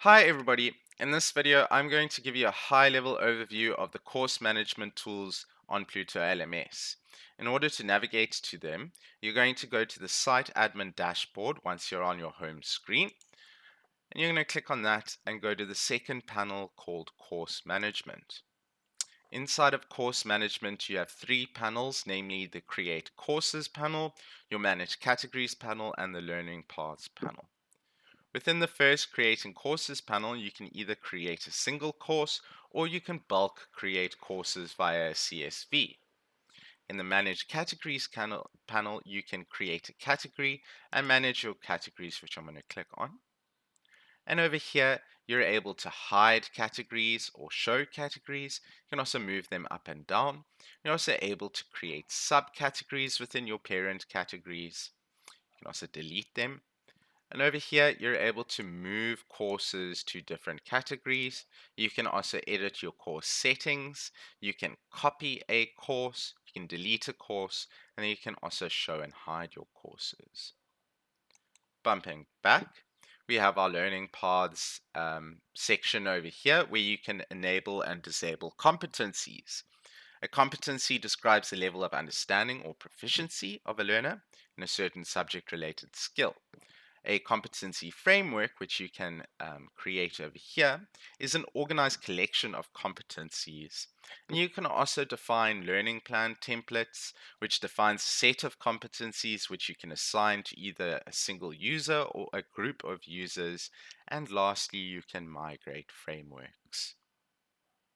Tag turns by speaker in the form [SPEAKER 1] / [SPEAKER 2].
[SPEAKER 1] Hi everybody. In this video, I'm going to give you a high-level overview of the course management tools on Pluto LMS. In order to navigate to them, you're going to go to the site admin dashboard once you're on your home screen, and you're going to click on that and go to the second panel called Course Management. Inside of Course Management, you have three panels, namely the Create Courses panel, your Manage Categories panel, and the Learning Paths panel. Within the first Creating Courses panel, you can either create a single course or you can bulk create courses via a CSV. In the Manage Categories panel, you can create a category and manage your categories, which I'm going to click on. And over here, you're able to hide categories or show categories. You can also move them up and down. You're also able to create subcategories within your parent categories. You can also delete them. And over here, you're able to move courses to different categories. You can also edit your course settings. You can copy a course. You can delete a course. And then you can also show and hide your courses. Bumping back, we have our learning paths section over here where you can enable and disable competencies. A competency describes the level of understanding or proficiency of a learner in a certain subject related skill. A competency framework, which you can create over here, is an organized collection of competencies. And you can also define learning plan templates, which defines a set of competencies which you can assign to either a single user or a group of users. And lastly, you can migrate frameworks.